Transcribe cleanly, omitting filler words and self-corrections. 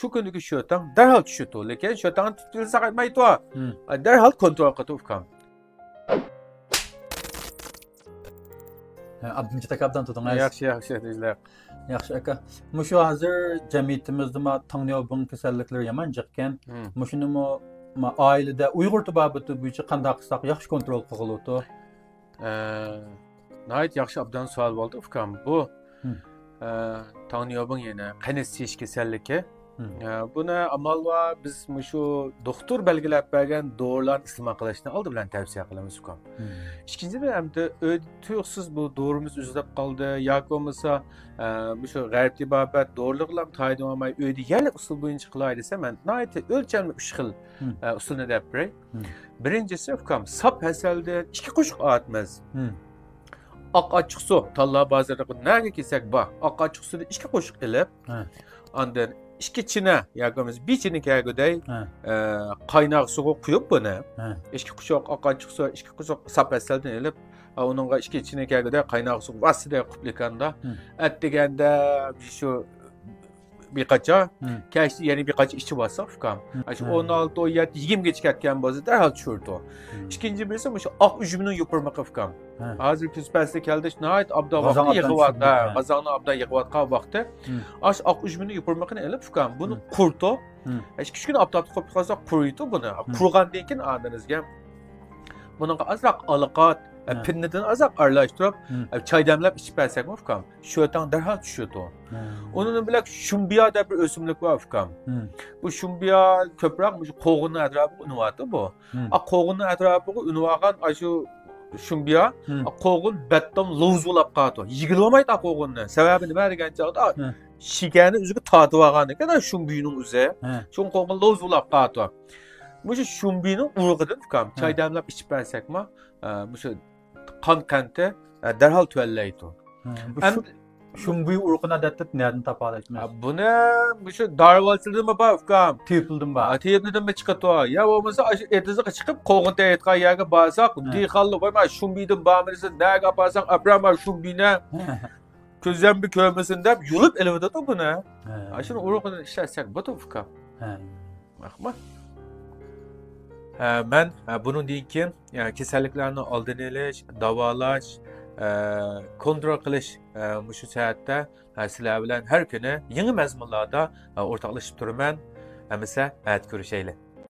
şu gündeki şöten derhal düşüyor. Lekin şöten tutilse qaytmaydı. Derhal kontrol qilib ukam. Abdinci takabdan tutunuz. Yaxshi deyizlar. Yaxşı aka. Muşu hazır cemiyetimizde ma tanıyabın kesellikler yaman jikken. Muşunu ma ailede Uygur tababıtı büyücü qandaq qısaq yaxşı kontrol qılılıdı. Nəhayət yaxşı abdan sual oldu ukam. Bu tanıyabın yine qani seç keselliki. Buna amal var biz şu doktor belgilab bergen doğrularni iste'mol qilishni oldi bilan tavsiya qilamiz ukam. İkinci bir hamda tuyuqsiz bu doğrumuz uzlab qoldi yoki bo'lmasa şu g'arb babat doğruluqlar taydan olmay uyda yerlik usul bo'yicha qilay desa men nihoyat o'lchamli 3 xil usulni deb beray. Birinchisi ukam sap hasaldan 2 qo'shiq atmaz. Oq ochiq suv tanlab bozorda nega kelsak bor. Oq ochiq suvda 2 qo'shiq ilib, ondan İki çine, yakımız bir çini kağıday kaynak suyu koyup bunu. İki kuşak akaçık su, iki kuşak sapesselden elip, onunla iki çini kağıday kaynak suyu vasıda kuplikanda. Ettikende şu birkaça, keşke yeni birkaç işçi varsa fıkam. 16 17 20 geçerken bazı derhal çördü. İkinci birisi bu ak üzümünün yapırmak fıkam. Hazır küspesle geldi, nihayet abda vakti yığıvat, kazanı abda yığıvat kal vakti. Ak üzümünün yapırmakını elip fıkam. Bunu kurdu. Küçük gün abda kopya kalsa kuruydu bunu. Kurugan deyken anladınız ya. Bunun azrak alıkat. Pinneden azak arlaştırıp çay demlep içip versek mi fıkam? Şöten derhal düşüyordu. Onun bilek şumbiya da bir ösümlük var fıkam. Bu şumbiya köprek koğunun etrafı ünuvatı bu. Koğunun etrafı ünuvagan şu şumbiya koğun betten luz olap kaldı. Yıkılamaydı koğunun. Sebebini vergen çağda şikeni üzüğü tadı vaganı kadar şumbiyinin üzeri. Çünkü koğun luz olap kaldı. Bu şumbiyinin urğudur fıkam. Çay demlep içip versek mi? Bu kan kente derhal tüelleydi. Şumbuyu urğuna detip nereden tapalaşmaz? Bu ne? Bu şu darvalçıldı mı bak fıkam? Tüyüpüldüm bak. Tüyüpüldüm mi çıkatı? Ya olmasa ertesi çıkıp koğun teyetka yaga basak. Diğallı koyma şumbiydim bağımlısı. Ne yaparsan aprama şumbiyine. Közden bir kövmesin de yulup elevde de bu ne? Şimdi urğuna işlersek bu da fıkam. Bakma. Ben bunun deyken keselliklerini aldığını eliş, davalaş, kontrol qilish şu saatda sizlar bilan har kuni yangi mazmunlarda o'rtoqlashib turaman. Hamisa, ko'rishaylik.